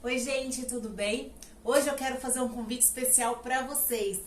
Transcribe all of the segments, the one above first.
Oi, gente, tudo bem? Hoje eu quero fazer um convite especial para vocês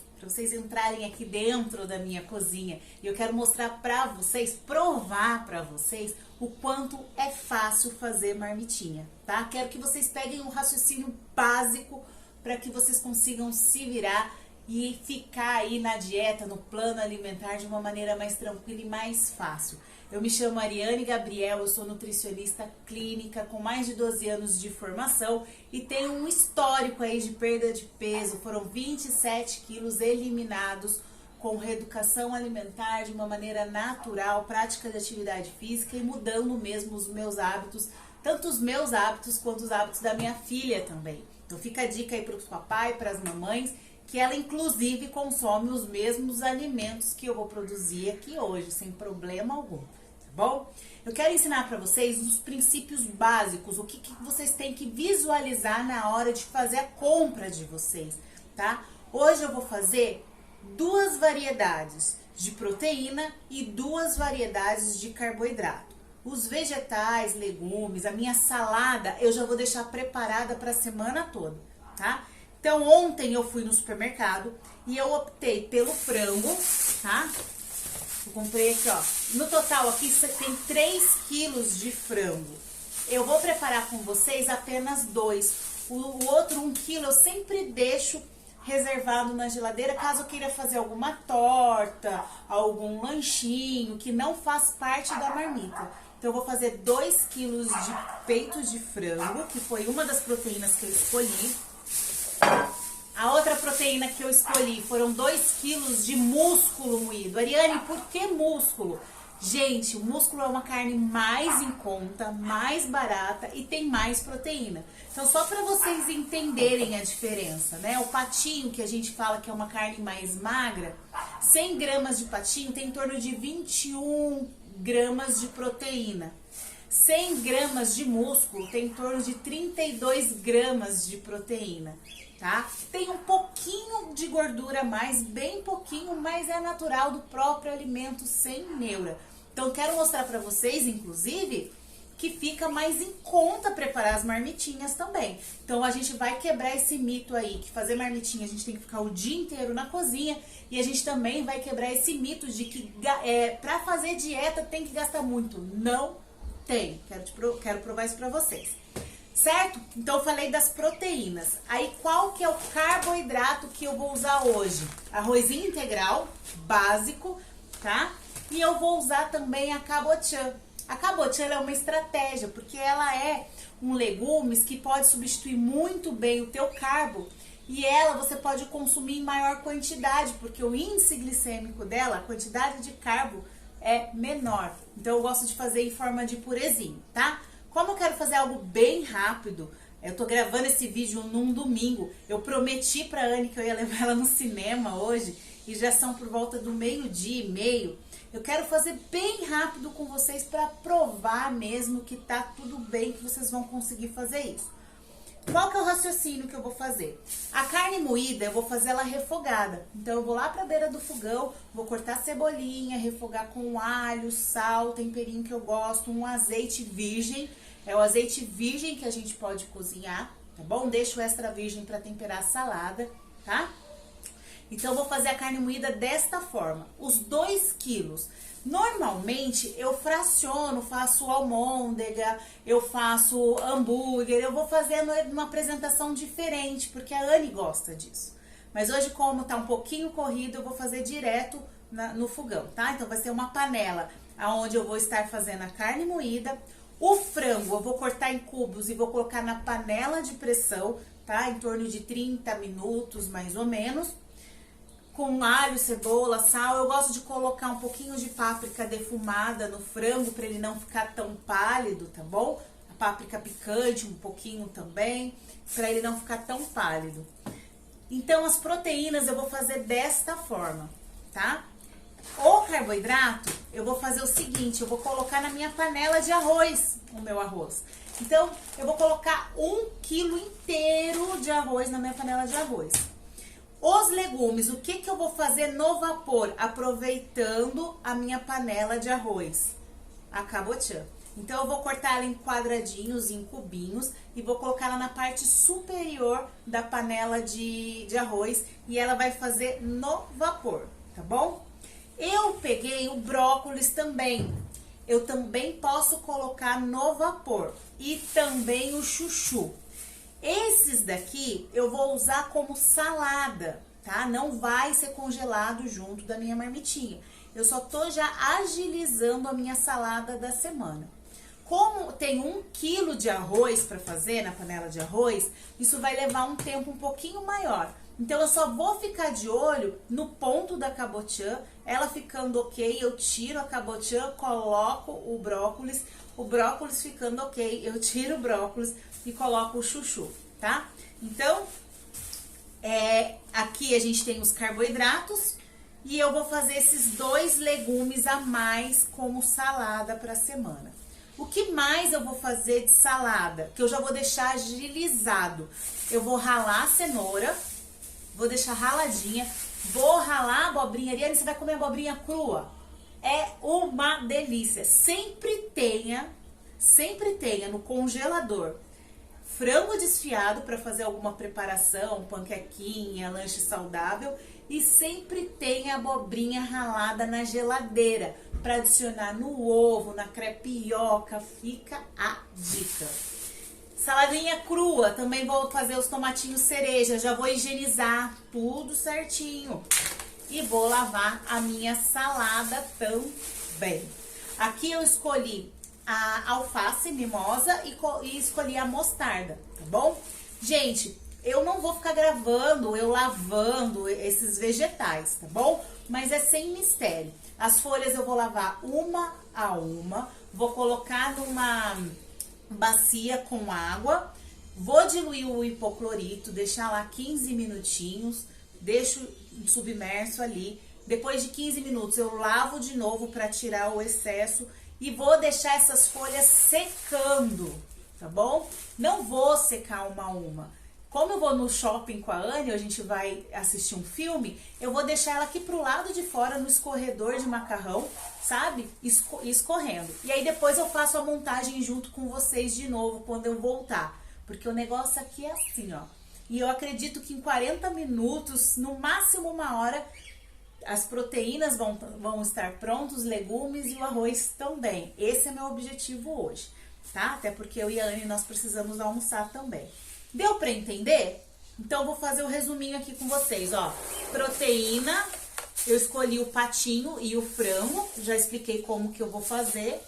entrarem aqui dentro da minha cozinha. E eu quero mostrar para vocês, provar para vocês o quanto é fácil fazer marmitinha, tá? Quero que vocês peguem um raciocínio básico para que vocês consigam se virar e ficar aí na dieta, no plano alimentar de uma maneira mais tranquila e mais fácil. Eu me chamo Ariane Gabriel, eu sou nutricionista clínica com mais de 12 anos de formação e tenho um histórico aí de perda de peso. Foram 27 quilos eliminados com reeducação alimentar de uma maneira natural, prática de atividade física e mudando mesmo os meus hábitos, tanto os meus hábitos quanto os hábitos da minha filha também. Então fica a dica aí para os papai, para as mamães, que ela inclusive consome os mesmos alimentos que eu vou produzir aqui hoje, sem problema algum, tá bom? Eu quero ensinar para vocês os princípios básicos, o que vocês têm que visualizar na hora de fazer a compra de vocês, tá? Hoje eu vou fazer duas variedades de proteína e duas variedades de carboidrato. Os vegetais, legumes, a minha salada, eu já vou deixar preparada para a semana toda, tá? Então, ontem eu fui no supermercado e eu optei pelo frango, tá? Eu comprei aqui, ó. No total aqui tem 3 quilos de frango. Eu vou preparar com vocês apenas 2. O outro 1 quilo eu sempre deixo reservado na geladeira caso eu queira fazer alguma torta, algum lanchinho que não faz parte da marmita. Então, eu vou fazer 2 quilos de peito de frango, que foi uma das proteínas que eu escolhi. A outra proteína que eu escolhi foram 2 quilos de músculo moído. Ariane, por que músculo? Gente, o músculo é uma carne mais em conta, mais barata e tem mais proteína. Então, só para vocês entenderem a diferença, né? O patinho, que a gente fala que é uma carne mais magra, 100 gramas de patinho tem em torno de 21 gramas de proteína. 100 gramas de músculo tem em torno de 32 gramas de proteína, tá? Tem um pouquinho de gordura a mais, bem pouquinho, mas é natural do próprio alimento sem neura. Então, quero mostrar para vocês, inclusive, que fica mais em conta preparar as marmitinhas também. Então, a gente vai quebrar esse mito aí, que fazer marmitinha a gente tem que ficar o dia inteiro na cozinha, e a gente também vai quebrar esse mito de que para fazer dieta tem que gastar muito. Não tem, quero provar isso pra vocês, certo? Então eu falei das proteínas. Aí qual que é o carboidrato que eu vou usar hoje? Arrozinho integral, básico, tá? E eu vou usar também a cabotiã. A cabotiã é uma estratégia, porque ela é um legumes que pode substituir muito bem o teu carbo. E ela você pode consumir em maior quantidade, porque o índice glicêmico dela, a quantidade de carbo, é menor. Então eu gosto de fazer em forma de purezinho, tá? Como eu quero fazer algo bem rápido, eu tô gravando esse vídeo num domingo. Eu prometi pra Anne que eu ia levar ela no cinema hoje e já são por volta do 12:30. Eu quero fazer bem rápido com vocês pra provar mesmo que tá tudo bem, que vocês vão conseguir fazer isso. Qual que é o raciocínio que eu vou fazer? A carne moída, eu vou fazer ela refogada. Então, eu vou lá pra beira do fogão, vou cortar cebolinha, refogar com alho, sal, temperinho que eu gosto, um azeite virgem. É o azeite virgem que a gente pode cozinhar, tá bom? Deixo extra virgem pra temperar a salada, tá? Então, eu vou fazer a carne moída desta forma. Os 2 quilos. Normalmente, eu fraciono, faço almôndega, eu faço hambúrguer, eu vou fazendo uma apresentação diferente, porque a Anne gosta disso. Mas hoje, como tá um pouquinho corrido, eu vou fazer direto no fogão, tá? Então, vai ser uma panela onde eu vou estar fazendo a carne moída. O frango eu vou cortar em cubos e vou colocar na panela de pressão, tá? Em torno de 30 minutos, mais ou menos. Com alho, cebola, sal. Eu gosto de colocar um pouquinho de páprica defumada no frango para ele não ficar tão pálido, tá bom? A páprica picante um pouquinho também, para ele não ficar tão pálido. Então, as proteínas eu vou fazer desta forma, tá? O carboidrato, eu vou fazer o seguinte, eu vou colocar na minha panela de arroz, o meu arroz. Então, eu vou colocar 1 quilo inteiro de arroz na minha panela de arroz. Os legumes, o que eu vou fazer no vapor? Aproveitando a minha panela de arroz, a cabotiã. Então eu vou cortar ela em quadradinhos, em cubinhos, e vou colocar ela na parte superior da panela de arroz, e ela vai fazer no vapor, tá bom? Eu peguei o brócolis também. Eu também posso colocar no vapor. E também o chuchu. Esses daqui eu vou usar como salada, tá? Não vai ser congelado junto da minha marmitinha. Eu só tô já agilizando a minha salada da semana. Como tem 1 quilo de arroz para fazer na panela de arroz, isso vai levar um tempo um pouquinho maior. Então eu só vou ficar de olho no ponto da cabotiã, ela ficando ok, eu tiro a cabotiã, coloco o brócolis ficando ok, eu tiro o brócolis e coloco o chuchu, tá? Então, aqui a gente tem os carboidratos e eu vou fazer esses 2 legumes a mais como salada para a semana. O que mais eu vou fazer de salada? Que eu já vou deixar agilizado. Eu vou ralar a cenoura, vou deixar raladinha, vou ralar a abobrinha. Ariane, você vai comer abobrinha crua? É uma delícia. Sempre tenha no congelador frango desfiado para fazer alguma preparação, panquequinha, lanche saudável. E sempre tenha abobrinha ralada na geladeira para adicionar no ovo, na crepioca, fica a dica. Saladinha crua, também vou fazer os tomatinhos cereja, já vou higienizar tudo certinho. E vou lavar a minha salada também. Aqui eu escolhi a alface mimosa e escolhi a mostarda, tá bom? Gente, eu não vou ficar gravando eu lavando esses vegetais, tá bom? Mas é sem mistério. As folhas eu vou lavar uma a uma, vou colocar numa bacia com água, vou diluir o hipoclorito, deixar lá 15 minutinhos, deixo submerso ali. Depois de 15 minutos eu lavo de novo para tirar o excesso e vou deixar essas folhas secando, tá bom? Não vou secar uma a uma. Como eu vou no shopping com a Anne, a gente vai assistir um filme, eu vou deixar ela aqui pro lado de fora, no escorredor de macarrão, sabe? Escorrendo. E aí depois eu faço a montagem junto com vocês de novo, quando eu voltar. Porque o negócio aqui é assim, ó. E eu acredito que em 40 minutos, no máximo 1 hora, as proteínas vão estar prontas, os legumes e o arroz também. Esse é meu objetivo hoje, tá? Até porque eu e a Anne, nós precisamos almoçar também. Deu pra entender? Então eu vou fazer o resuminho aqui com vocês, ó. Proteína, eu escolhi o patinho e o frango, já expliquei como que eu vou fazer.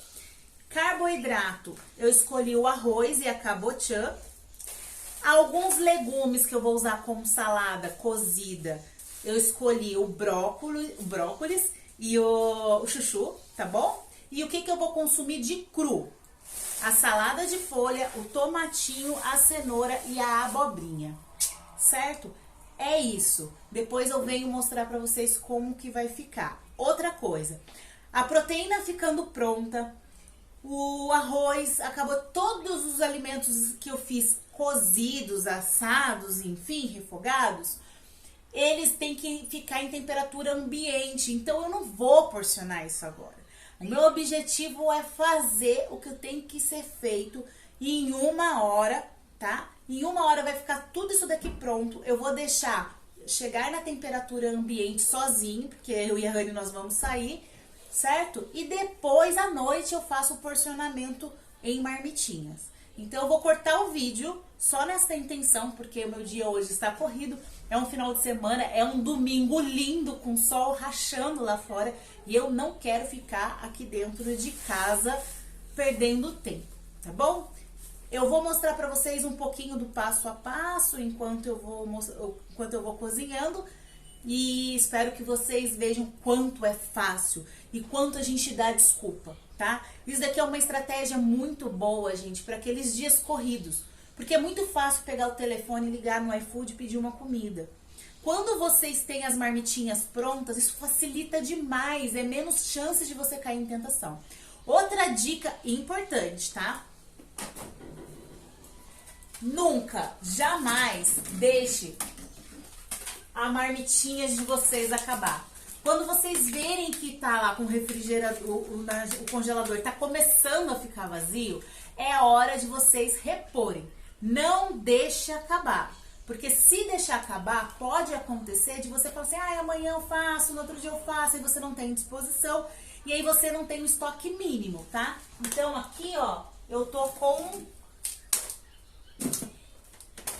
Carboidrato, eu escolhi o arroz e a cabotiã. Alguns legumes que eu vou usar como salada cozida, eu escolhi o brócolis e o chuchu, tá bom? E o que eu vou consumir de cru? A salada de folha, o tomatinho, a cenoura e a abobrinha, certo? É isso. Depois eu venho mostrar pra vocês como que vai ficar. Outra coisa, a proteína ficando pronta, o arroz, acabou todos os alimentos que eu fiz cozidos, assados, enfim, refogados, eles têm que ficar em temperatura ambiente, então eu não vou porcionar isso agora. O meu objetivo é fazer o que tem que ser feito em 1 hora, tá? Em 1 hora vai ficar tudo isso daqui pronto. Eu vou deixar chegar na temperatura ambiente sozinho, porque eu e a Rani nós vamos sair, certo? E depois à noite eu faço o porcionamento em marmitinhas. Então eu vou cortar o vídeo só nessa intenção, porque o meu dia hoje está corrido. É um final de semana, é um domingo lindo com sol rachando lá fora e eu não quero ficar aqui dentro de casa perdendo tempo, tá bom? Eu vou mostrar para vocês um pouquinho do passo a passo enquanto eu vou cozinhando e espero que vocês vejam quanto é fácil e quanto a gente dá desculpa, tá? Isso daqui é uma estratégia muito boa, gente, para aqueles dias corridos. Porque é muito fácil pegar o telefone, ligar no iFood e pedir uma comida. Quando vocês têm as marmitinhas prontas, isso facilita demais, é menos chance de você cair em tentação. Outra dica importante, tá? Nunca, jamais deixe a marmitinha de vocês acabar. Quando vocês verem que tá lá com o refrigerador, o congelador tá começando a ficar vazio, é a hora de vocês reporem. Não deixe acabar. Porque se deixar acabar, pode acontecer de você falar assim, amanhã eu faço, no outro dia eu faço, e você não tem disposição, e aí você não tem o estoque mínimo, tá? Então aqui, ó, eu tô com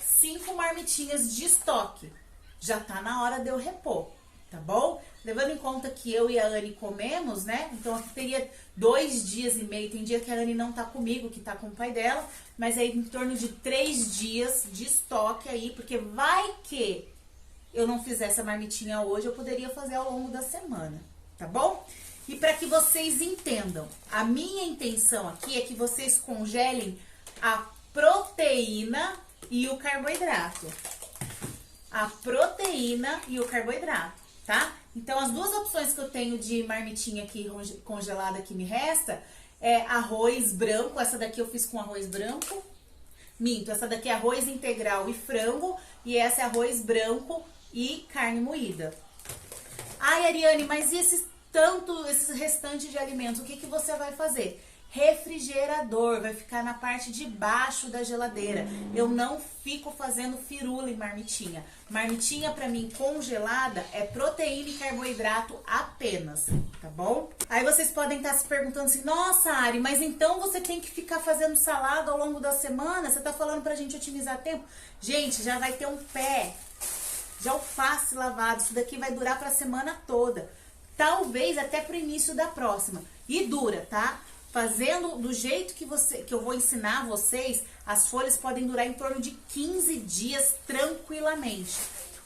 5 marmitinhas de estoque. Já tá na hora de eu repor, tá bom? Levando em conta que eu e a Anne comemos, né? Então aqui teria 2 dias e meio. Tem dia que a Anne não tá comigo, que tá com o pai dela. Mas aí em torno de 3 dias de estoque aí. Porque vai que eu não fizesse a marmitinha hoje, eu poderia fazer ao longo da semana, tá bom? E para que vocês entendam, a minha intenção aqui é que vocês congelem a proteína e o carboidrato. A proteína e o carboidrato, tá? Então, as duas opções que eu tenho de marmitinha aqui congelada que me resta é arroz branco. Essa daqui eu fiz com arroz branco. Minto, essa daqui é arroz integral e frango. E essa é arroz branco e carne moída. Ai, Ariane, mas e esses restantes de alimentos? O que que você vai fazer? Refrigerador, vai ficar na parte de baixo da geladeira. Eu não fico fazendo firula em marmitinha. Marmitinha pra mim congelada é proteína e carboidrato apenas, tá bom? Aí vocês podem estar se perguntando assim, nossa, Ari, mas então você tem que ficar fazendo salada ao longo da semana? Você tá falando pra gente otimizar tempo? Gente, já vai ter um pé de alface lavado. Isso daqui vai durar pra semana toda. Talvez até pro início da próxima. E dura, tá? Fazendo do jeito que eu vou ensinar vocês, as folhas podem durar em torno de 15 dias tranquilamente.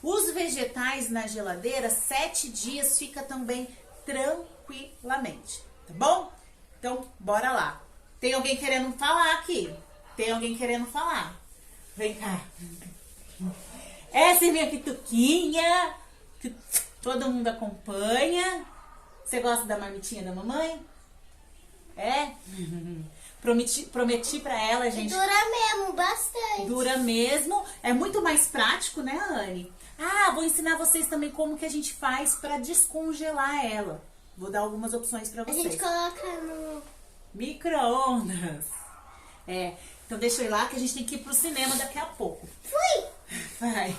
Os vegetais na geladeira, 7 dias fica também tranquilamente, tá bom? Então, bora lá. Tem alguém querendo falar aqui? Tem alguém querendo falar? Vem cá. Essa é minha pituquinha, que todo mundo acompanha. Você gosta da marmitinha da mamãe? É? Prometi pra ela, gente. Dura mesmo, bastante. Dura mesmo. É muito mais prático, né, Anne? Vou ensinar vocês também como que a gente faz pra descongelar ela. Vou dar algumas opções pra vocês. A gente coloca no micro-ondas. Então deixa eu ir lá que a gente tem que ir pro cinema daqui a pouco. Fui! Vai.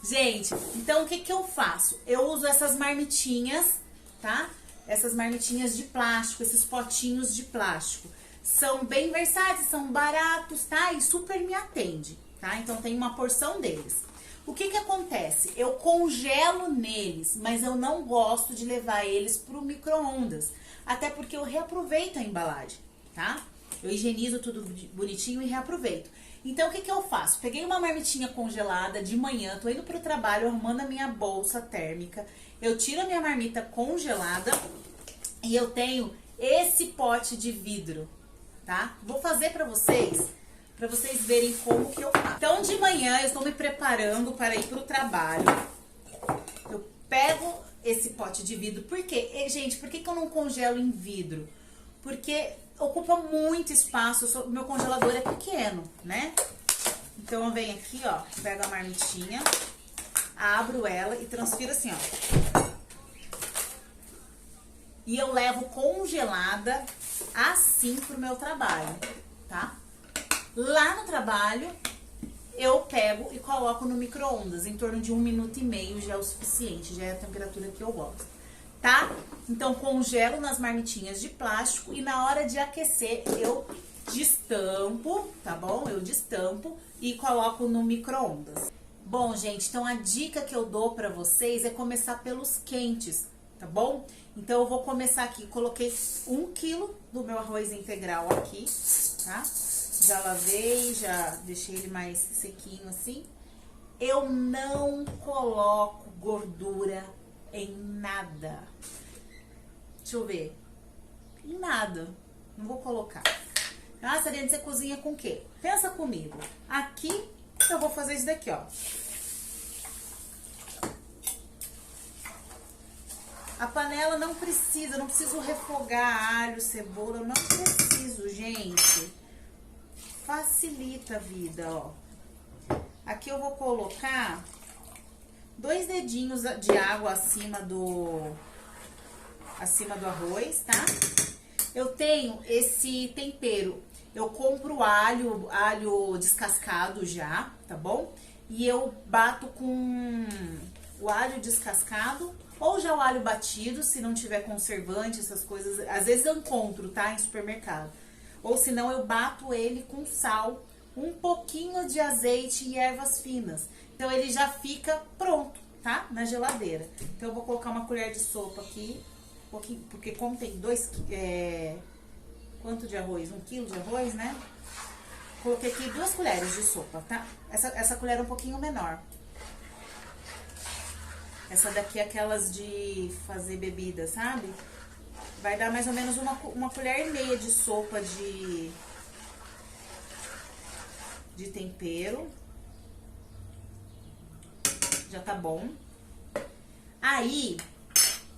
Gente, então o que que eu faço? Eu uso essas marmitinhas, tá? Essas marmitinhas de plástico, esses potinhos de plástico. São bem versáteis, são baratos, tá? E super me atende, tá? Então tem uma porção deles. O que que acontece? Eu congelo neles, mas eu não gosto de levar eles pro micro-ondas. Até porque eu reaproveito a embalagem, tá? Eu higienizo tudo bonitinho e reaproveito. Então, o que que eu faço? Peguei uma marmitinha congelada de manhã, tô indo pro trabalho, arrumando a minha bolsa térmica. Eu tiro a minha marmita congelada e eu tenho esse pote de vidro, tá? Vou fazer pra vocês verem como que eu faço. Então, de manhã, eu estou me preparando para ir pro trabalho. Eu pego esse pote de vidro. Por quê? Gente, por que que eu não congelo em vidro? Porque ocupa muito espaço, meu congelador é pequeno, né? Então eu venho aqui, ó, pego a marmitinha, abro ela e transfiro assim, ó. E eu levo congelada assim pro meu trabalho, tá? Lá no trabalho, eu pego e coloco no micro-ondas, em torno de 1 minuto e meio já é o suficiente, já é a temperatura que eu gosto. Tá? Então, congelo nas marmitinhas de plástico e na hora de aquecer, eu destampo, tá bom? Eu destampo e coloco no micro-ondas. Bom, gente, então a dica que eu dou pra vocês é começar pelos quentes, tá bom? Então, eu vou começar aqui, coloquei 1 quilo do meu arroz integral aqui, tá? Já lavei, já deixei ele mais sequinho assim. Eu não coloco gordura em nada. Deixa eu ver. Em nada. Não vou colocar. Ah, Ariane, você cozinha com o quê? Pensa comigo. Aqui, eu vou fazer isso daqui, ó. A panela não precisa, não preciso refogar alho, cebola, eu não preciso, gente. Facilita a vida, ó. Aqui eu vou colocar 2 dedinhos de água acima do arroz, tá? Eu tenho esse tempero. Eu compro alho descascado já, tá bom? E eu bato com o alho descascado ou já o alho batido, se não tiver conservante, essas coisas. Às vezes eu encontro, tá? Em supermercado. Ou senão eu bato ele com sal, um pouquinho de azeite e ervas finas. Então ele já fica pronto, tá? Na geladeira. Então eu vou colocar uma colher de sopa aqui, um pouquinho, porque como tem quanto de arroz? 1 quilo de arroz, né? Coloquei aqui 2 colheres de sopa, tá? Essa colher é um pouquinho menor. Essa daqui é aquelas de fazer bebida, sabe? Vai dar mais ou menos uma colher e meia de sopa de tempero. Já tá bom. Aí,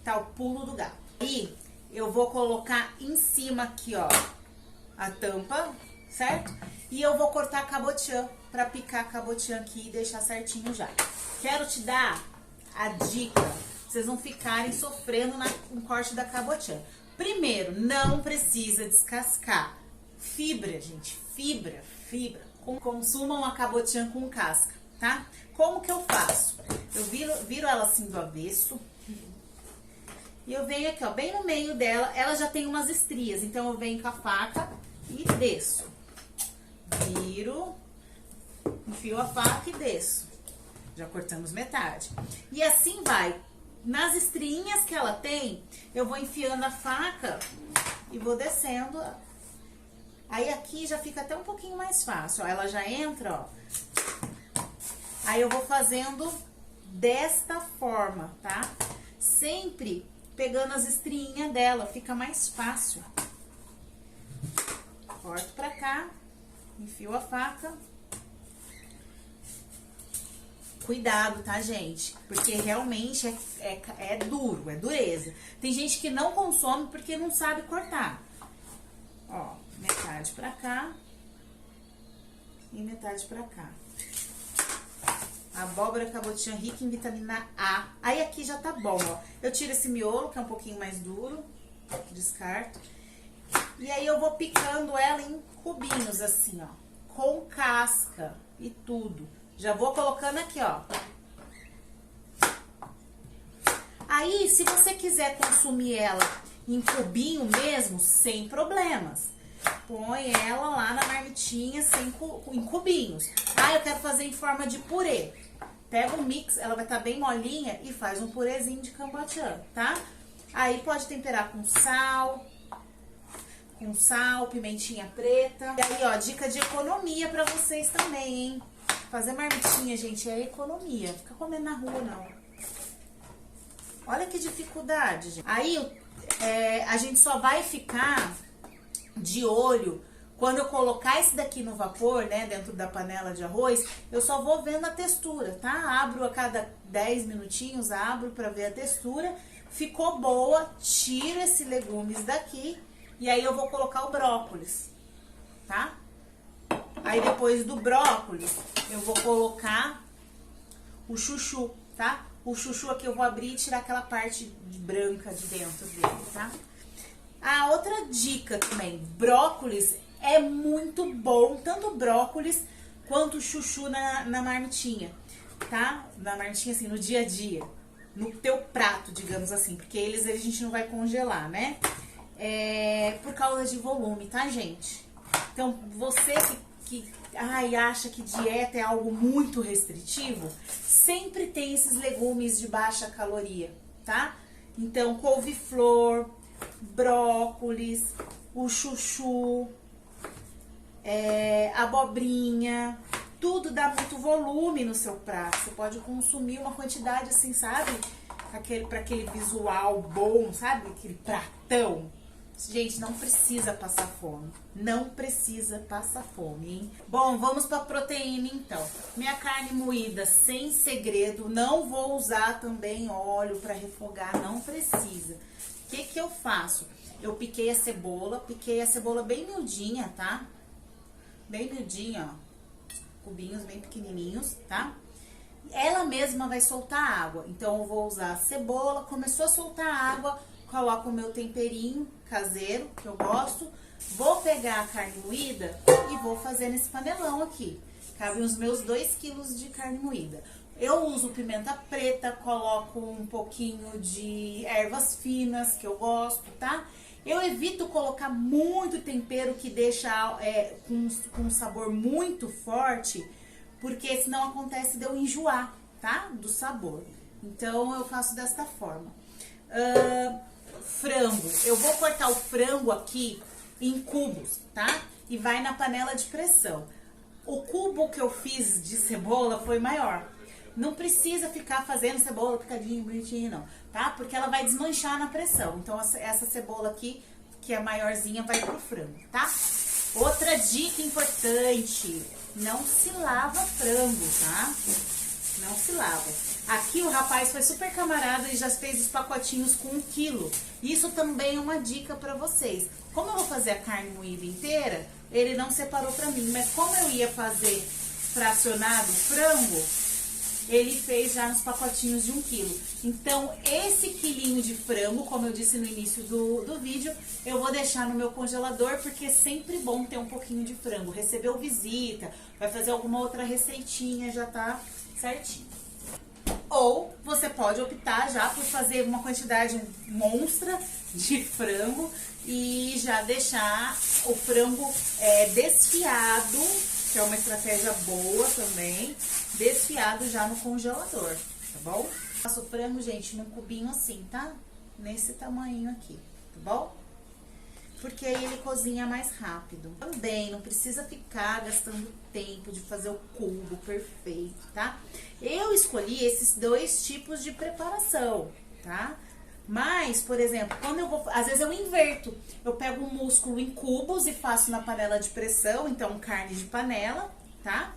tá o pulo do gato. Aí, eu vou colocar em cima aqui, ó, a tampa, certo? E eu vou cortar cabotiã pra picar cabotiã aqui e deixar certinho já. Quero te dar a dica, pra vocês não ficarem sofrendo no corte da cabotiã. Primeiro, não precisa descascar. Fibra, gente, fibra. Consumam a cabotiã com casca, tá? Como que eu faço? Eu viro ela assim do avesso. E eu venho aqui, ó, bem no meio dela. Ela já tem umas estrias, então eu venho com a faca e desço. Viro, enfio a faca e desço. Já cortamos metade. E assim vai. Nas estriinhas que ela tem, eu vou enfiando a faca e vou descendo. Aí aqui já fica até um pouquinho mais fácil, ó. Ela já entra, ó. Aí eu vou fazendo desta forma, tá? Sempre pegando as estriinhas dela, fica mais fácil. Corto pra cá, enfio a faca. Cuidado, tá, gente? Porque realmente é duro, é dureza. Tem gente que não consome porque não sabe cortar. Ó, metade pra cá e metade pra cá. Abóbora cabotiã rica em vitamina A. Aí aqui já tá bom, ó. Eu tiro esse miolo, que é um pouquinho mais duro. Descarto. E aí eu vou picando ela em cubinhos, assim, ó. Com casca e tudo. Já vou colocando aqui, ó. Aí, se você quiser consumir ela em cubinho mesmo, sem problemas. Põe ela lá na marmitinha em cubinhos. Ah, eu quero fazer em forma de purê. Pega um mix, ela vai estar bem molinha e faz um purezinho de cabotiã, tá? Aí pode temperar com sal, pimentinha preta. E aí, ó, dica de economia pra vocês também, hein? Fazer marmitinha, gente, é economia. Não fica comendo na rua, não. Olha que dificuldade, gente. Aí, a gente só vai ficar de olho quando eu colocar esse daqui no vapor, né, dentro da panela de arroz. Eu só vou vendo a textura, tá? Abro a cada 10 minutinhos, abro pra ver a textura. Ficou boa, tiro esses legumes daqui e aí eu vou colocar o brócolis, tá? Aí depois do brócolis eu vou colocar o chuchu, tá? O chuchu aqui eu vou abrir e tirar aquela parte branca de dentro dele, tá? A outra dica também, brócolis é muito bom, tanto brócolis quanto chuchu na marmitinha, tá? Na marmitinha assim, no dia a dia, no teu prato, digamos assim, porque eles a gente não vai congelar, né? Por causa de volume, tá, gente? Então, você que acha que dieta é algo muito restritivo, sempre tem esses legumes de baixa caloria, tá? Então, couve-flor, brócolis, o chuchu, abobrinha, tudo dá muito volume no seu prato. Você pode consumir uma quantidade assim, sabe? Para aquele visual bom, sabe? Aquele pratão. Gente, não precisa passar fome. Não precisa passar fome, hein? Bom, vamos pra proteína então. Minha carne moída sem segredo. Não vou usar também óleo pra refogar, não precisa. O que eu faço? Eu piquei a cebola bem miudinha, tá? Bem miudinha, ó. Cubinhos bem pequenininhos, tá? ela mesma vai soltar água. Então eu vou usar a cebola, começou a soltar água, coloco o meu temperinho caseiro, que eu gosto. Vou pegar a carne moída e vou fazer nesse panelão aqui. Cabem os meus 2 quilos de carne moída. Eu uso pimenta preta, coloco um pouquinho de ervas finas, que eu gosto, tá? Eu evito colocar muito tempero que deixa com um sabor muito forte, porque senão acontece de eu enjoar, tá? Do sabor. Então eu faço desta forma. Frango. Eu vou cortar o frango aqui em cubos, tá? E vai na panela de pressão. O cubo que eu fiz de cebola foi maior. Não precisa ficar fazendo cebola picadinho, bonitinho, não, tá? Porque ela vai desmanchar na pressão. Então, essa cebola aqui, que é maiorzinha, vai pro frango, tá? Outra dica importante, não se lava frango, tá? Não se lava. Aqui o rapaz foi super camarada e já fez os pacotinhos com 1 quilo. Isso também é uma dica pra vocês. Como eu vou fazer a carne moída inteira, ele não separou pra mim. Mas como eu ia fazer fracionado frango, ele fez já nos pacotinhos de 1 quilo. Então, esse quilinho de frango, como eu disse no início do vídeo, eu vou deixar no meu congelador, porque é sempre bom ter um pouquinho de frango. Recebeu visita, vai fazer alguma outra receitinha, já tá certinho. Ou você pode optar já por fazer uma quantidade monstra de frango e já deixar o frango desfiado, que é uma estratégia boa também, desfiado já no congelador, tá bom? Faço o frango, gente, num cubinho assim, tá? Nesse tamanho aqui, tá bom? Porque aí ele cozinha mais rápido. Também não precisa ficar gastando tempo de fazer o cubo perfeito, tá? Eu escolhi esses 2 tipos de preparação, tá? Mas, por exemplo, quando eu vou... Às vezes eu inverto. Eu pego o músculo em cubos e faço na panela de pressão, então carne de panela, tá?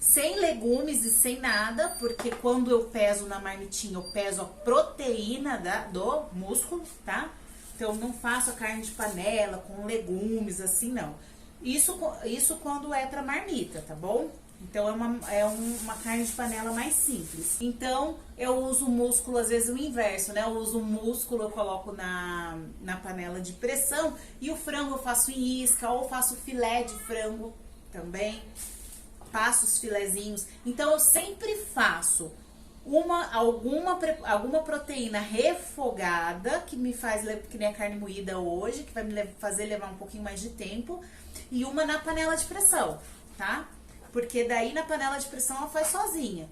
Sem legumes e sem nada, porque quando eu peso na marmitinha, eu peso a proteína do músculo, tá? Então, eu não faço a carne de panela com legumes, assim, não. Isso quando é pra marmita, tá bom? Então, é uma carne de panela mais simples. Então, eu uso o músculo, às vezes o inverso, né? Eu uso o músculo, eu coloco na panela de pressão. E o frango eu faço em isca, ou faço filé de frango também. Passo os filezinhos. Então, eu sempre faço alguma proteína refogada, que me faz, que nem a carne moída hoje, que vai me fazer levar um pouquinho mais de tempo, e uma na panela de pressão, tá? Porque daí na panela de pressão ela faz sozinha.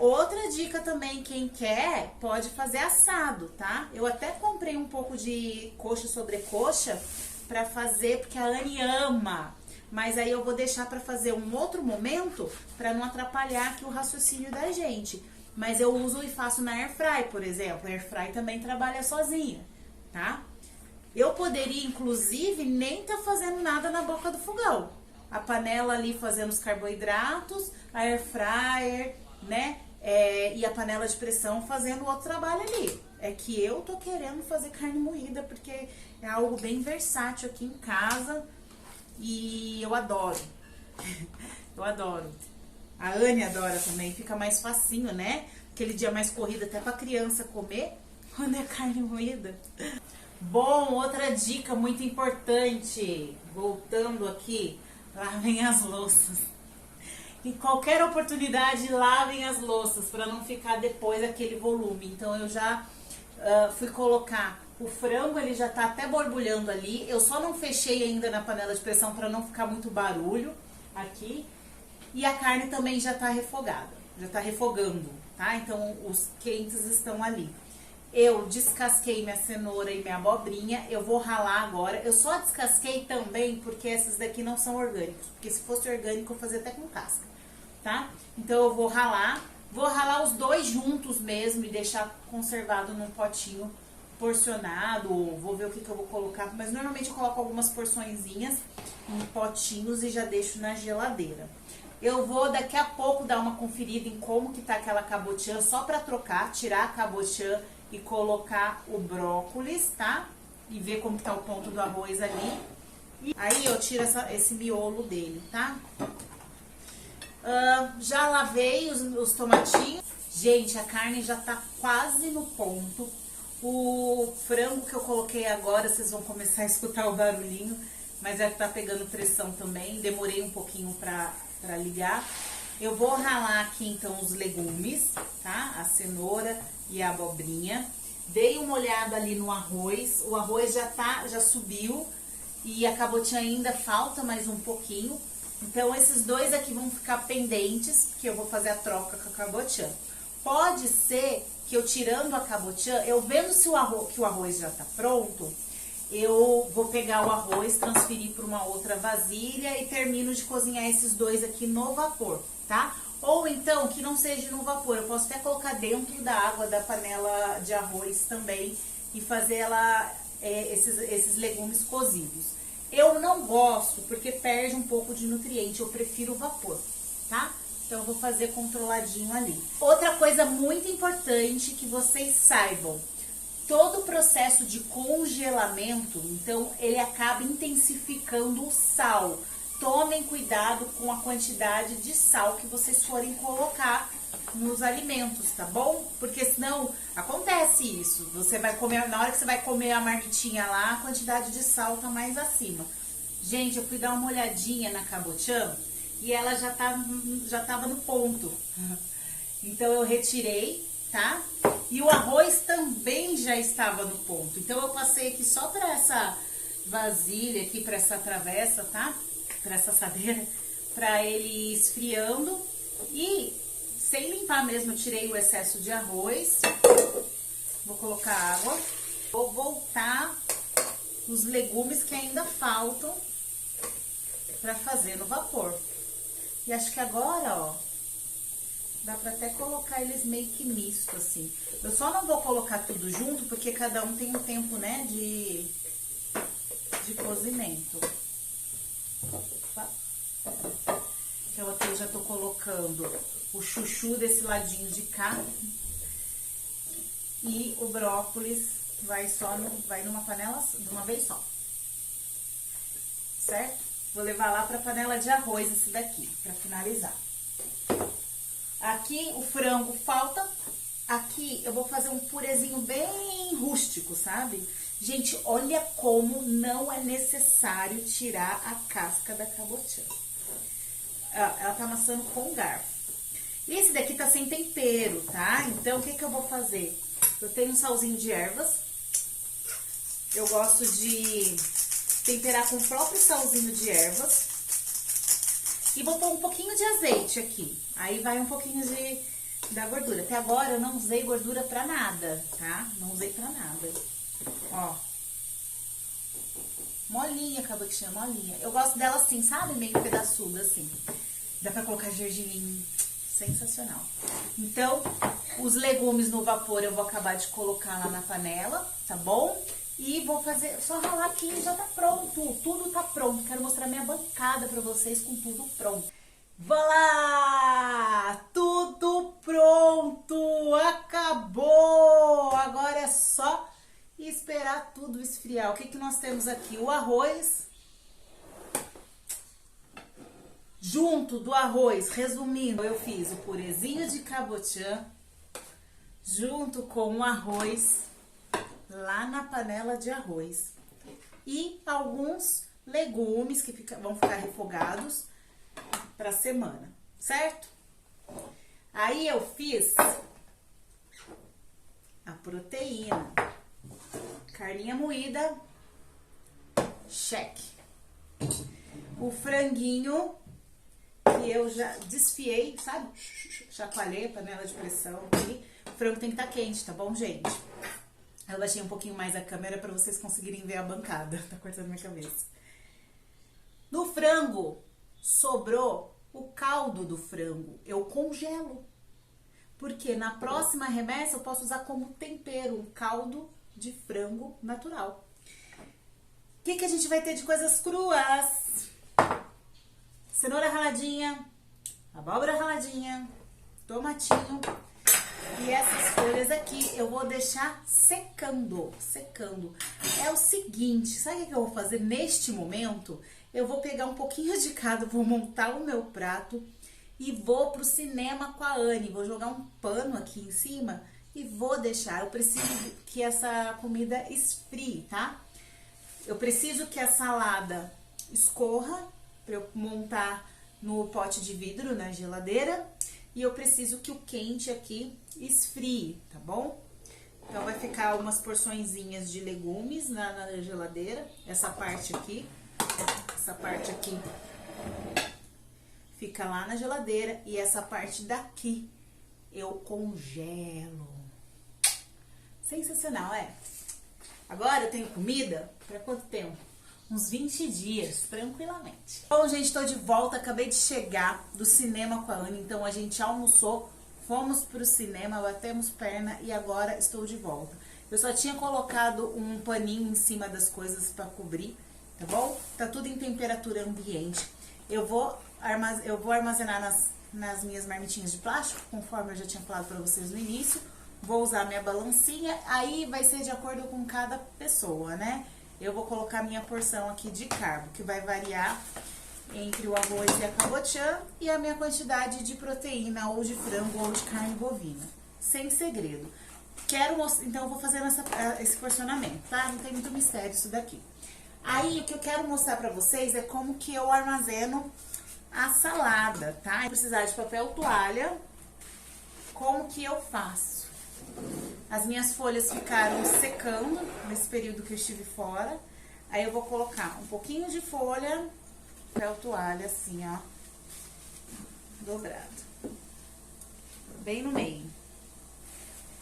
Outra dica também, quem quer, pode fazer assado, tá? Eu até comprei um pouco de coxa sobre coxa pra fazer, porque a Anne ama. Mas aí eu vou deixar pra fazer um outro momento, pra não atrapalhar aqui o raciocínio da gente. Mas eu uso e faço na Airfry, por exemplo. A Airfry também trabalha sozinha, tá? Eu poderia, inclusive, nem tá fazendo nada na boca do fogão. A panela ali fazendo os carboidratos, a Airfryer, né? E a panela de pressão fazendo outro trabalho ali. É que eu tô querendo fazer carne moída, porque é algo bem versátil aqui em casa. E eu adoro. Eu adoro. A Anne adora também, fica mais facinho, né? Aquele dia mais corrido até pra criança comer, quando é carne moída. Bom, outra dica muito importante, voltando aqui, lavem as louças. Em qualquer oportunidade, lavem as louças, pra não ficar depois aquele volume. Então eu já fui colocar o frango, ele já tá até borbulhando ali. Eu só não fechei ainda na panela de pressão pra não ficar muito barulho aqui. E a carne também já tá refogada, já tá refogando, tá? Então, os quentes estão ali. Eu descasquei minha cenoura e minha abobrinha, eu vou ralar agora. Eu só descasquei também porque essas daqui não são orgânicos. Porque se fosse orgânico, eu fazia até com casca, tá? Então, eu vou ralar os 2 juntos mesmo e deixar conservado num potinho porcionado. Vou ver o que eu vou colocar, mas normalmente eu coloco algumas porçõezinhas em potinhos e já deixo na geladeira. Eu vou daqui a pouco dar uma conferida em como que tá aquela cabotiã, só pra trocar, tirar a cabotiã e colocar o brócolis, tá? E ver como que tá o ponto do arroz ali. E aí eu tiro esse miolo dele, tá? Já lavei os tomatinhos. Gente, a carne já tá quase no ponto. O frango que eu coloquei agora, vocês vão começar a escutar o barulhinho, mas é que tá pegando pressão também. Demorei um pouquinho pra ligar. Eu vou ralar aqui então os legumes, tá? A cenoura e a abobrinha. Dei uma olhada ali no arroz. O arroz já subiu e a cabotinha ainda falta mais um pouquinho. Então esses dois aqui vão ficar pendentes, porque eu vou fazer a troca com a cabotinha. Pode ser que eu tirando a cabotinha, eu vendo se que o arroz já tá pronto, eu vou pegar o arroz, transferir para uma outra vasilha e termino de cozinhar esses dois aqui no vapor, tá? Ou então, que não seja no vapor, eu posso até colocar dentro da água da panela de arroz também e fazer esses legumes cozidos. Eu não gosto porque perde um pouco de nutriente, eu prefiro o vapor, tá? Então eu vou fazer controladinho ali. Outra coisa muito importante que vocês saibam, todo o processo de congelamento, então ele acaba intensificando o sal. Tomem cuidado com a quantidade de sal que vocês forem colocar nos alimentos, tá bom? Porque senão acontece isso. Você vai comer, na hora que você vai comer a marmitinha lá, a quantidade de sal tá mais acima. Gente, eu fui dar uma olhadinha na cabotiã e ela já tava no ponto. Então eu retirei, tá? E o arroz também já estava no ponto. Então eu passei aqui só para essa vasilha aqui, para essa travessa, tá? Para essa assadeira, para ele ir esfriando. E sem limpar mesmo, eu tirei o excesso de arroz. Vou colocar água. Vou voltar os legumes que ainda faltam para fazer no vapor. E acho que agora, ó, dá pra até colocar eles meio que misto, assim. Eu só não vou colocar tudo junto, porque cada um tem um tempo, né, de cozimento. Opa. Então aqui eu já tô colocando o chuchu desse ladinho de cá. E o brócolis vai numa panela de uma vez só. Certo? Vou levar lá pra panela de arroz esse daqui, pra finalizar. Aqui o frango falta. Aqui eu vou fazer um purezinho bem rústico, sabe? Gente, olha como não é necessário tirar a casca da cabotiã. Ela tá amassando com garfo. E esse daqui tá sem tempero, tá? Então, o que que eu vou fazer? Eu tenho um salzinho de ervas. Eu gosto de temperar com o próprio salzinho de ervas. E vou pôr um pouquinho de azeite aqui. Aí vai um pouquinho da gordura. Até agora eu não usei gordura pra nada, tá? Não usei pra nada. Ó. Molinha a cabotinha, molinha. Eu gosto dela assim, sabe? Meio pedaçuda, assim. Dá pra colocar gergelim. Sensacional. Então, os legumes no vapor eu vou acabar de colocar lá na panela, tá bom? E vou fazer, só ralar aqui e já tá pronto. Tudo tá pronto. Quero mostrar minha bancada pra vocês com tudo pronto. Voilá! Tudo pronto! Acabou! Agora é só esperar tudo esfriar. O que que nós temos aqui? O arroz. Junto do arroz, resumindo, eu fiz o purezinho de cabotiã junto com o arroz lá na panela de arroz. E alguns legumes que vão ficar refogados para a semana, certo? Aí eu fiz a proteína. Carninha moída, cheque. O franguinho que eu já desfiei, sabe? Chacoalhei a panela de pressão aqui. O frango tem que estar quente, tá bom, gente? Eu baixei um pouquinho mais a câmera para vocês conseguirem ver a bancada. Tá cortando minha cabeça. No frango, sobrou o caldo do frango. Eu congelo. Porque na próxima remessa eu posso usar como tempero um caldo de frango natural. O que que a gente vai ter de coisas cruas? Cenoura raladinha, abóbora raladinha, tomatinho. E essas folhas aqui eu vou deixar secando. É o seguinte, sabe o que eu vou fazer neste momento? Eu vou pegar um pouquinho de cada, vou montar o meu prato e vou pro cinema com a Anne. Vou jogar um pano aqui em cima e vou deixar. Eu preciso que essa comida esfrie, tá? Eu preciso que a salada escorra para eu montar no pote de vidro na geladeira. E eu preciso que o quente aqui esfrie, tá bom? Então vai ficar umas porçõezinhas de legumes na geladeira. Essa parte aqui fica lá na geladeira. E essa parte daqui eu congelo. Sensacional, é? Agora eu tenho comida para quanto tempo? Uns 20 dias, tranquilamente. Bom, gente, tô de volta. Acabei de chegar do cinema com a Anne. Então a gente almoçou, fomos pro cinema, batemos perna e agora estou de volta. Eu só tinha colocado um paninho em cima das coisas para cobrir, tá bom? Tá tudo em temperatura ambiente. Eu vou armazenar nas minhas marmitinhas de plástico, conforme eu já tinha falado para vocês no início. Vou usar minha balancinha, aí vai ser de acordo com cada pessoa, né? Eu vou colocar minha porção aqui de carbo, que vai variar entre o arroz e a cabotiã, e a minha quantidade de proteína, ou de frango, ou de carne bovina. Sem segredo. Então eu vou fazendo esse porcionamento, tá? Não tem muito mistério isso daqui. Aí, o que eu quero mostrar pra vocês é como que eu armazeno a salada, tá? Eu vou precisar de papel toalha. Como que eu faço? As minhas folhas ficaram secando nesse período que eu estive fora. Aí eu vou colocar um pouquinho de folha, papel toalha assim, ó, dobrado, bem no meio.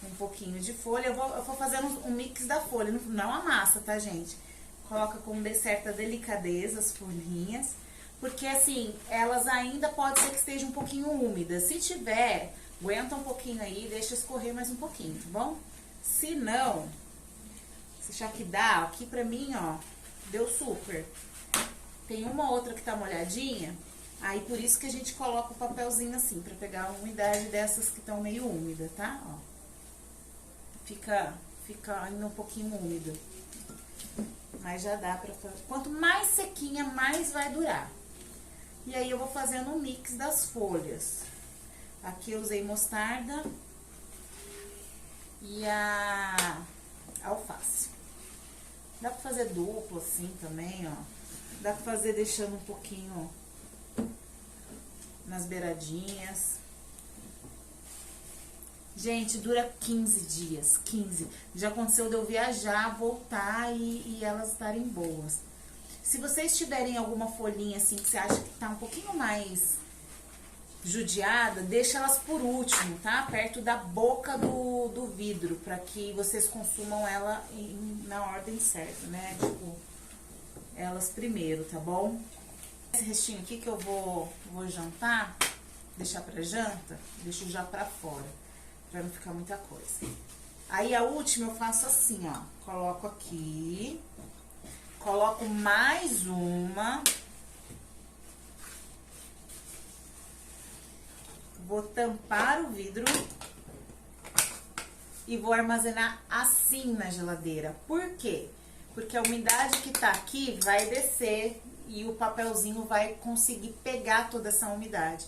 Um pouquinho de folha, eu vou fazendo um mix da folha, não a massa, tá, gente? Coloca com certa delicadeza as folhinhas, porque assim, elas ainda pode ser que estejam um pouquinho úmidas. Se tiver, aguenta um pouquinho aí, deixa escorrer mais um pouquinho, tá bom? Se não, se achar que dá, aqui pra mim, ó, deu super. Tem uma outra que tá molhadinha, aí por isso que a gente coloca o papelzinho assim, pra pegar a umidade dessas que estão meio úmidas, tá? Ó. Fica ainda um pouquinho úmida. Mas já dá pra fazer. Quanto mais sequinha, mais vai durar. E aí eu vou fazendo um mix das folhas. Aqui eu usei mostarda e a alface. Dá pra fazer duplo assim também, ó. Dá pra fazer deixando um pouquinho nas beiradinhas. Gente, dura 15 dias, 15. Já aconteceu de eu viajar, voltar e elas estarem boas. Se vocês tiverem alguma folhinha assim que você acha que tá um pouquinho mais judiada, deixa elas por último, tá? Perto da boca do vidro, pra que vocês consumam ela na ordem certa, né? Tipo, elas primeiro, tá bom? Esse restinho aqui que eu vou jantar, deixar pra janta, deixo já pra fora, pra não ficar muita coisa. Aí a última eu faço assim, ó, coloco aqui, coloco mais uma, vou tampar o vidro e vou armazenar assim na geladeira. Por quê? Porque a umidade que tá aqui vai descer e o papelzinho vai conseguir pegar toda essa umidade.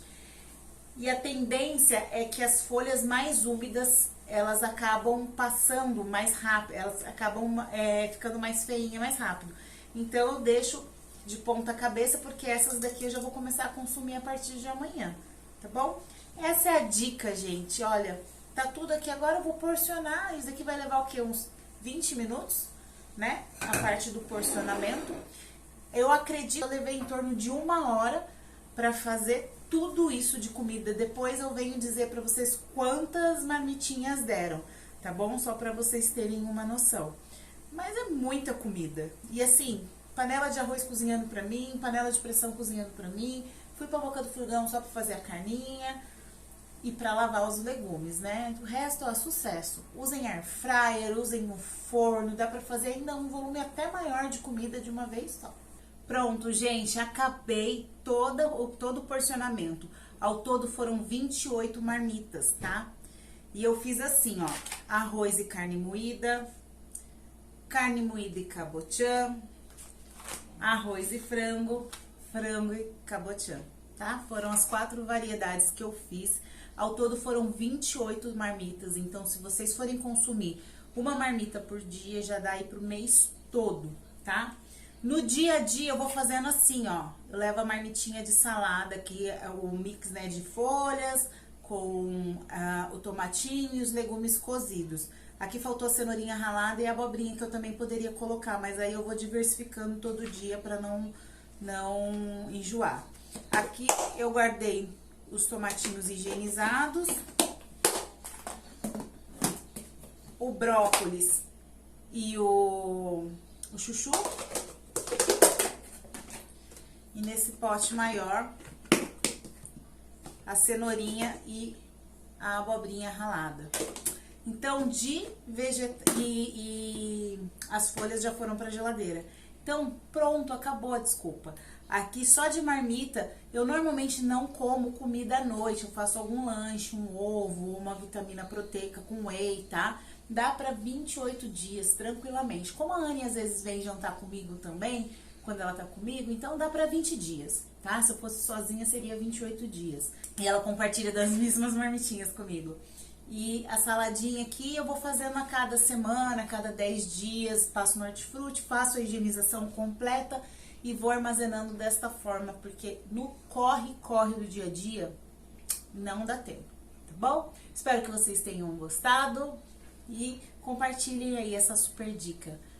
E a tendência é que as folhas mais úmidas, elas acabam passando mais rápido, elas acabam ficando mais feinha mais rápido. Então eu deixo de ponta cabeça, porque essas daqui eu já vou começar a consumir a partir de amanhã, tá bom? Essa é a dica, gente. Olha, tá tudo aqui. Agora eu vou porcionar. Isso daqui vai levar o quê? Uns 20 minutos, né? A parte do porcionamento. Eu acredito que eu levei em torno de 1 hora pra fazer tudo isso de comida. Depois eu venho dizer pra vocês quantas marmitinhas deram, tá bom? Só pra vocês terem uma noção. Mas é muita comida. E assim, panela de arroz cozinhando pra mim, panela de pressão cozinhando pra mim. Fui pra boca do fogão só pra fazer a carninha e pra lavar os legumes, né? O resto, ó, sucesso. Usem air fryer, usem no forno, dá pra fazer ainda um volume até maior de comida de uma vez só. Pronto, gente, acabei todo o porcionamento. Ao todo foram 28 marmitas, tá? E eu fiz assim, ó, arroz e carne moída e cabotiã, arroz e frango e cabotiã, tá? Foram as 4 variedades que eu fiz. Ao todo foram 28 marmitas, então se vocês forem consumir uma marmita por dia, já dá aí pro mês todo, tá? No dia a dia eu vou fazendo assim, ó. Eu levo a marmitinha de salada, que é o mix, né, de folhas, com o tomatinho e os legumes cozidos. Aqui faltou a cenourinha ralada e a abobrinha que eu também poderia colocar, mas aí eu vou diversificando todo dia pra não enjoar. Aqui eu guardei os tomatinhos higienizados, o brócolis e o chuchu. E nesse pote maior, a cenourinha e a abobrinha ralada. Então, as folhas já foram pra geladeira. Então, pronto, acabou a desculpa. Aqui, só de marmita, eu normalmente não como comida à noite. Eu faço algum lanche, um ovo, uma vitamina proteica com whey, tá? Dá pra 28 dias, tranquilamente. Como a Anne às vezes vem jantar comigo também, quando ela tá comigo, então dá pra 20 dias, tá? Se eu fosse sozinha, seria 28 dias. E ela compartilha das mesmas marmitinhas comigo. E a saladinha aqui eu vou fazendo a cada semana, a cada 10 dias, passo no hortifruti, faço a higienização completa e vou armazenando desta forma, porque no corre-corre do dia a dia não dá tempo, tá bom? Espero que vocês tenham gostado e compartilhem aí essa super dica.